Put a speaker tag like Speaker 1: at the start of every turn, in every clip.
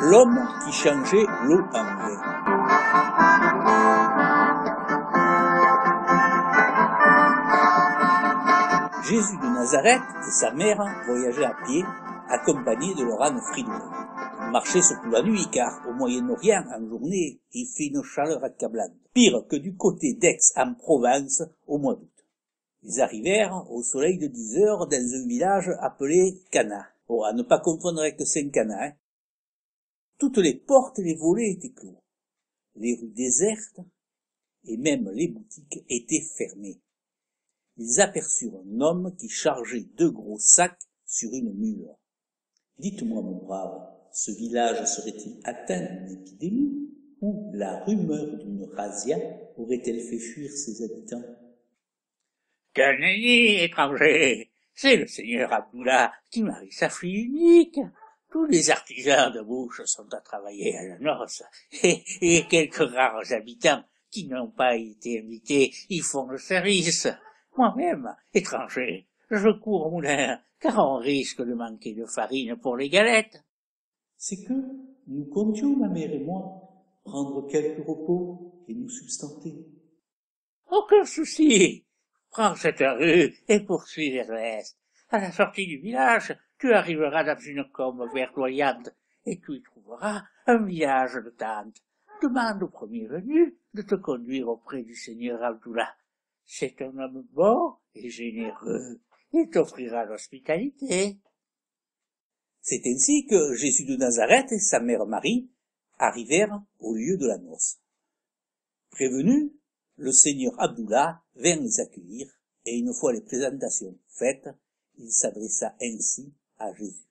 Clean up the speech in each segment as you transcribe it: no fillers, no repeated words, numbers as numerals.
Speaker 1: L'homme qui changeait l'eau en vin. Jésus de Nazareth et sa mère voyageaient à pied, accompagnés de leur âne Fridolin. Ils marchaient surtout la nuit, car au Moyen-Orient, en journée, il fait une chaleur accablante. Pire que du côté d'Aix en Provence au mois d'août. Ils arrivèrent au soleil de 10 heures dans un village appelé Cana. Oh, à ne pas confondre avec Saint-Cana, hein. Toutes les portes et les volets étaient clos. Les rues désertes et même les boutiques étaient fermées. Ils aperçurent un homme qui chargeait 2 gros sacs sur une mule. « Dites-moi, mon brave, ce village serait-il atteint d'une épidémie ou la rumeur d'une razzia aurait-elle fait fuir ses habitants ?»
Speaker 2: « Que nenni, étranger, c'est le seigneur Abdullah qui marie sa fille unique. Tous les artisans de bouche sont à travailler à la noce, et quelques rares habitants qui n'ont pas été invités y font le service. Moi-même, étranger, je cours au moulin, car on risque de manquer de farine pour les galettes. »
Speaker 1: « C'est que nous comptions, ma mère et moi, prendre quelques repos et nous substanter. »«
Speaker 2: Aucun souci. Prends cette rue et poursuis vers l'est. À la sortie du village, tu arriveras dans une combe verdoyante et tu y trouveras un village de tentes. Demande au premier venu de te conduire auprès du seigneur Abdullah. C'est un homme bon et généreux. Il t'offrira l'hospitalité. »
Speaker 1: C'est ainsi que Jésus de Nazareth et sa mère Marie arrivèrent au lieu de la noce. Prévenu, le seigneur Abdullah vint les accueillir, et une fois les présentations faites, il s'adressa ainsi à Jésus.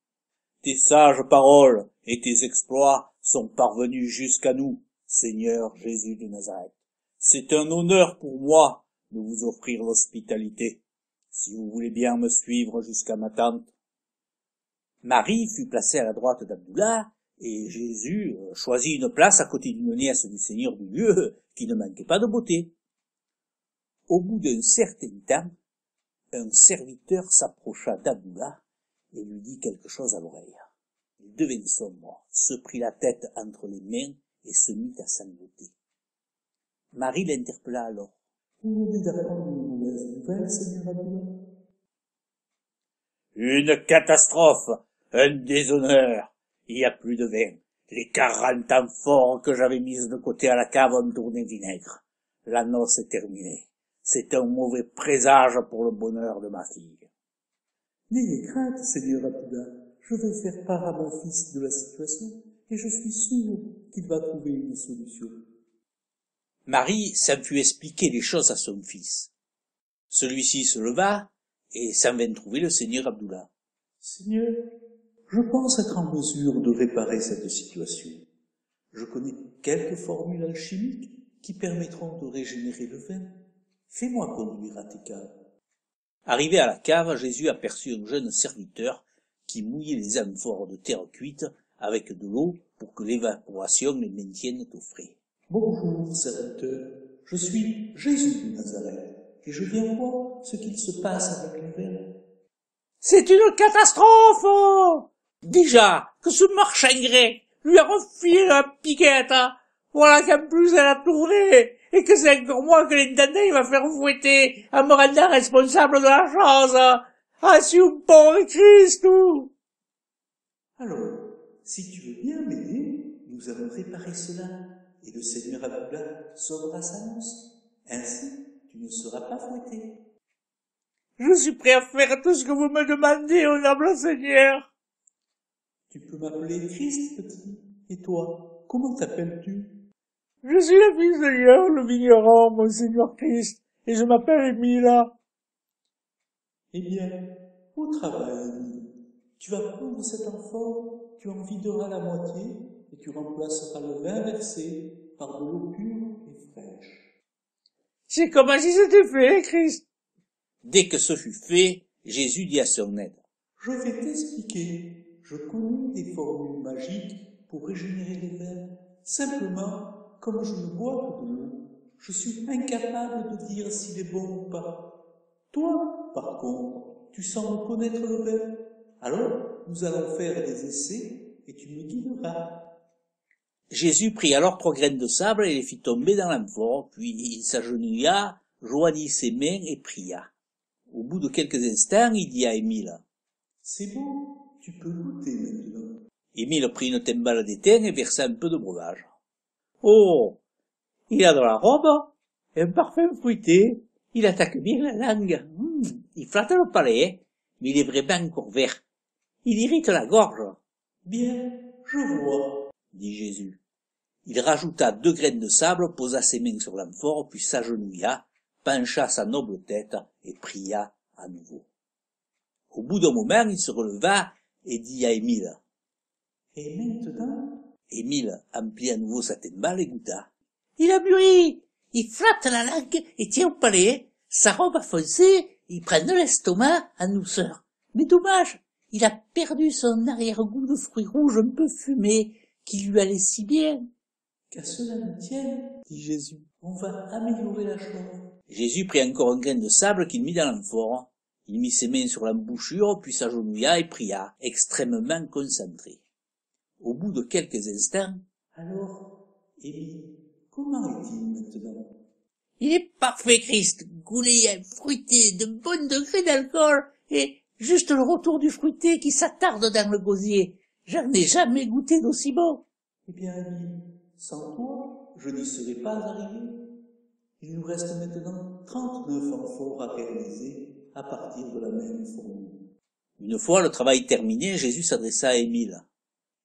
Speaker 1: « Tes sages paroles et tes exploits sont parvenus jusqu'à nous, Seigneur Jésus de Nazareth. C'est un honneur pour moi de vous offrir l'hospitalité, si vous voulez bien me suivre jusqu'à ma tente. » Marie fut placée à la droite d'Abdullah, et Jésus choisit une place à côté d'une nièce du seigneur du lieu, qui ne manquait pas de beauté. Au bout d'un certain temps, un serviteur s'approcha d'Abdullah et lui dit quelque chose à l'oreille. Il devint sombre, se prit la tête entre les mains et se mit à sangloter. Marie l'interpella alors. « Vous venez d'apprendre une mauvaise nouvelle, seigneur Abdullah ? » « Une catastrophe, un déshonneur. Il y a plus de vin. Les 40 amphores que j'avais mises de côté à la cave ont tourné vinaigre. La noce est terminée. C'est un mauvais présage pour le bonheur de ma fille. »« N'ayez crainte, seigneur Abdullah. Je vais faire part à mon fils de la situation, et je suis sûr qu'il va trouver une solution. » Marie s'en fut expliquer les choses à son fils. Celui-ci se leva et s'en vint trouver le seigneur Abdullah. « Seigneur, je pense être en mesure de réparer cette situation. Je connais quelques formules alchimiques qui permettront de régénérer le vin. Fais-moi conduire à tes caves. » Arrivé à la cave, Jésus aperçut un jeune serviteur qui mouillait les amphores de terre cuite avec de l'eau pour que l'évaporation les maintienne au frais. « Bonjour, serviteur, je suis Jésus de Nazareth, et je viens voir ce qu'il se passe avec les vins. »« C'est une catastrophe! Déjà que ce marchand grec lui a refilé la piquette, voilà qu'en plus elle a tourné, et que c'est encore moi que l'intendant il va faire fouetter en me rendant responsable de la chose. Ah, si un pauvre Christ, tout. » « Alors, si tu veux bien m'aider, nous allons réparer cela, et le seigneur Abdullah sauvera sa noce. Ainsi, tu ne seras pas fouetté. »« Je suis prêt à faire tout ce que vous me demandez, ô noble seigneur. »« Tu peux m'appeler Christ, petit. Et toi, comment t'appelles-tu ? » ?»« Je suis le fils de Seigneur, le vigneron, mon seigneur Christ, et je m'appelle Émile. »« Eh bien, au travail, Émile. Tu vas prendre cet amphore, tu en videras la moitié, et tu remplaceras le vin versé par de l'eau pure et fraîche. »« C'est comme si c'était fait, Christ. » Dès que ce fut fait, Jésus dit à son aide. « Je vais t'expliquer. Je connais des formules magiques pour régénérer les vins. Simplement, comme je ne bois que de l'eau, je suis incapable de dire s'il est bon ou pas. Toi, par contre, tu sembles connaître le vin. Alors, nous allons faire des essais et tu me guideras.
Speaker 2: Jésus prit alors 3 graines de sable et les fit tomber dans l'amphore, puis il s'agenouilla, joignit ses mains et pria. Au bout de quelques instants, il dit à Émile,
Speaker 1: « C'est beau, tu peux goûter maintenant. »
Speaker 2: Émile prit une timbale d'étain et versa un peu de breuvage. Oh, il a de la robe, un parfum fruité, il attaque bien la langue, il flatte le palais, mais il est vraiment encore vert. Il irrite la gorge.
Speaker 1: Bien, je vois,
Speaker 2: dit Jésus. Il rajouta 2 graines de sable, posa ses mains sur l'amphore, puis s'agenouilla, pencha sa noble tête et pria à nouveau. Au bout d'un moment, il se releva et dit à Émile.
Speaker 1: Et maintenant?
Speaker 2: Émile emplit à nouveau sa timbale et goûta. Il a mûri, il flatte la langue et tient au palais, sa robe a foncé, il prend de l'estomac en douceur. Mais dommage, il a perdu son arrière-goût de fruits rouges un peu fumés, qui lui allait si bien.
Speaker 1: Qu'à cela ne tienne, dit Jésus, on va améliorer la chose.
Speaker 2: Jésus prit encore une graine de sable qu'il mit dans l'amphore. Il mit ses mains sur l'embouchure, puis s'agenouilla et pria, extrêmement concentré. Au bout de quelques instants,
Speaker 1: alors, Émile, comment est-il maintenant?
Speaker 2: Il est parfait, Christ, gouléant, fruité, de bon degré d'alcool, et juste le retour du fruité qui s'attarde dans le gosier. J'en ai jamais goûté d'aussi bon.
Speaker 1: Eh bien, Émile, sans toi, je n'y serais pas arrivé. Il nous reste maintenant 39 amphores à réaliser à partir de la même formule.
Speaker 2: Une fois le travail terminé, Jésus s'adressa à Émile.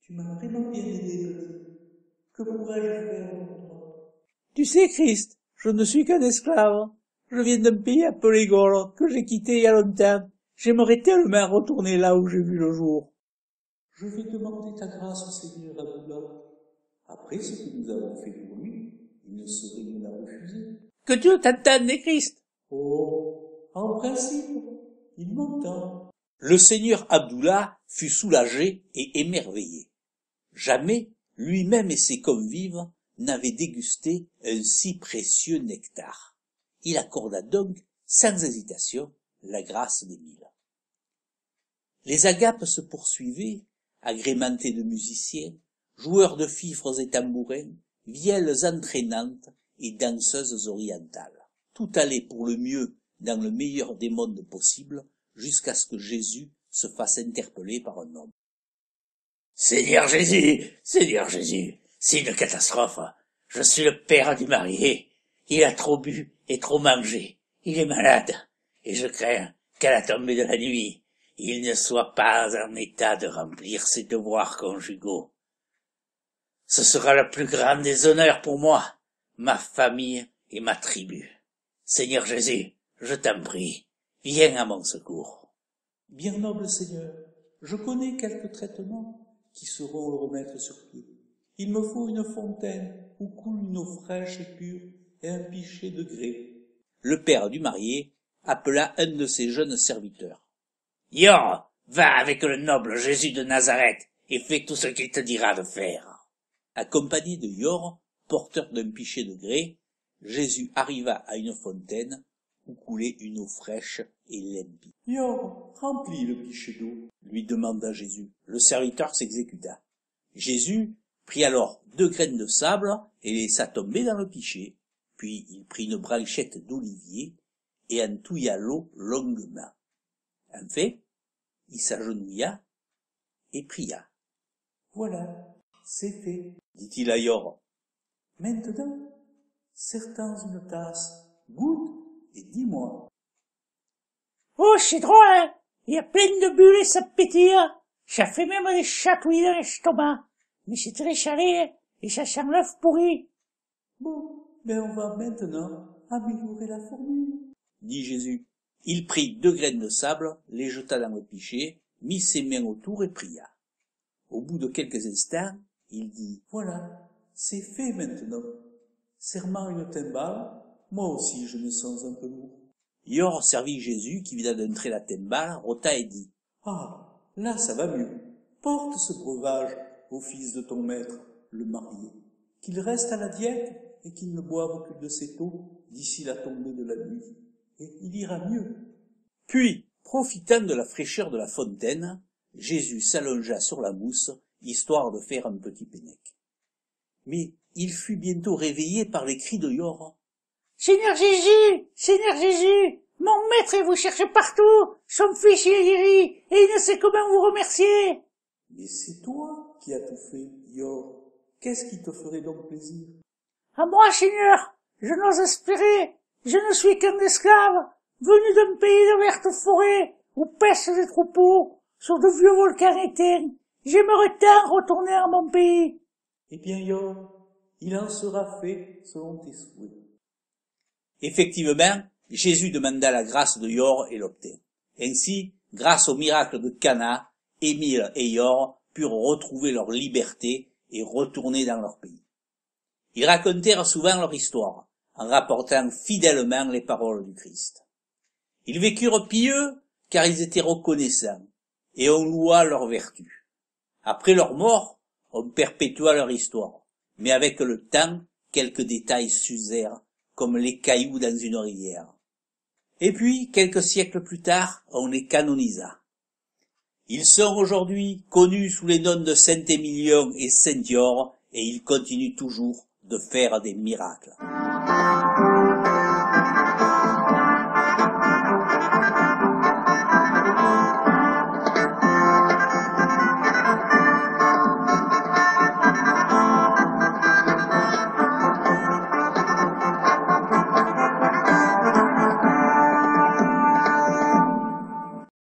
Speaker 1: Tu m'as vraiment bien aidé, petit. Que pourrais-je faire pour toi?
Speaker 2: Tu sais, Christ, je ne suis qu'un esclave. Je viens d'un pays appelé Gaule, que j'ai quitté il y a longtemps. J'aimerais tellement retourner là où j'ai vu le jour.
Speaker 1: Je vais demander ta grâce au Seigneur Abdullah. Après ce que nous avons fait pour lui, il ne saurait nous la refuser.
Speaker 2: Que Dieu t'entende, Christ.
Speaker 1: Oh, en principe, il m'entend.
Speaker 2: Le seigneur Abdullah fut soulagé et émerveillé. Jamais lui-même et ses convives n'avaient dégusté un si précieux nectar. Il accorda donc, sans hésitation, la grâce d'Émile. Les agapes se poursuivaient, agrémentées de musiciens, joueurs de fifres et tambourins, vielles entraînantes et danseuses orientales. Tout allait pour le mieux dans le meilleur des mondes possibles, jusqu'à ce que Jésus se fasse interpeller par un homme. « Seigneur Jésus, c'est une catastrophe. Je suis le père du marié. Il a trop bu et trop mangé. Il est malade, et je crains qu'à la tombée de la nuit, il ne soit pas en état de remplir ses devoirs conjugaux. Ce sera le plus grand des honneurs pour moi, ma famille et ma tribu. Seigneur Jésus, je t'en prie, viens à mon secours. »
Speaker 1: Bien noble Seigneur, je connais quelques traitements qui sauront le remettre sur pied. Il me faut une fontaine où coule une eau fraîche et pure et un pichet de grès.
Speaker 2: Le père du marié appela un de ses jeunes serviteurs. « Yor, va avec le noble Jésus de Nazareth et fais tout ce qu'il te dira de faire. » Accompagné de Yor, porteur d'un pichet de grès, Jésus arriva à une fontaine où coulait une eau fraîche et limpide.
Speaker 1: « Yor, remplis le pichet d'eau, »
Speaker 2: lui demanda Jésus. Le serviteur s'exécuta. Jésus prit alors 2 graines de sable et les laissa tomber dans le pichet. Puis il prit une branchette d'olivier et en touilla l'eau longuement. En fait, il s'agenouilla et pria.
Speaker 1: « Voilà, c'est fait, »
Speaker 2: dit-il à Yor.
Speaker 1: « Maintenant, serre dans une tasse, goûte et dis-moi. »
Speaker 2: « Oh, c'est drôle, hein! Il y a plein de bulles et ça pétille. Ça fait même des chatouilles dans l'estomac. Mais c'est très salé, et ça sent l'œuf pourri. »«
Speaker 1: Bon, ben on va maintenant améliorer la formule, »
Speaker 2: dit Jésus. Il prit 2 graines de sable, les jeta dans le pichet, mit ses mains autour et pria. Au bout de quelques instants, il dit «
Speaker 1: Voilà, c'est fait maintenant. Serre-moi une timbale, moi aussi je me sens un peu lourd. »
Speaker 2: Yor servit Jésus, qui vida d'entrer la timbale, rôta et dit
Speaker 1: « Ah, là ça va mieux. Porte ce breuvage au fils de ton maître, le marié, qu'il reste à la diète et qu'il ne boive que de cette eau d'ici la tombée de la nuit, et il ira mieux. »
Speaker 2: Puis, profitant de la fraîcheur de la fontaine, Jésus s'allongea sur la mousse,
Speaker 1: histoire de faire un petit pennec. Mais il fut bientôt réveillé par les cris de Yor.
Speaker 2: « Seigneur Jésus, mon maître vous cherche partout, son fils il est guéri, et il ne sait comment vous remercier. »
Speaker 1: « Mais c'est toi qui as tout fait, Yor. Qu'est-ce qui te ferait donc plaisir? »«
Speaker 2: À moi, Seigneur, je n'ose espérer, je ne suis qu'un esclave, venu d'un pays de vertes forêts, où pèsent des troupeaux, sur de vieux volcans éteints. J'aimerais tant retourner à mon pays. »
Speaker 1: « Eh bien, Yor, il en sera fait selon tes souhaits. » Effectivement, Jésus demanda la grâce de Yor et l'obtint. Ainsi, grâce au miracle de Cana, Émile et Yor purent retrouver leur liberté et retourner dans leur pays. Ils racontèrent souvent leur histoire, en rapportant fidèlement les paroles du Christ. Ils vécurent pieux, car ils étaient reconnaissants, et on loua leur vertu. Après leur mort, on perpétua leur histoire, mais avec le temps, quelques détails s'usèrent, comme les cailloux dans une rivière. Et puis, quelques siècles plus tard, on les canonisa. Ils sont aujourd'hui connus sous les noms de Saint-Émilion et Saint-Yor, et ils continuent toujours de faire des miracles.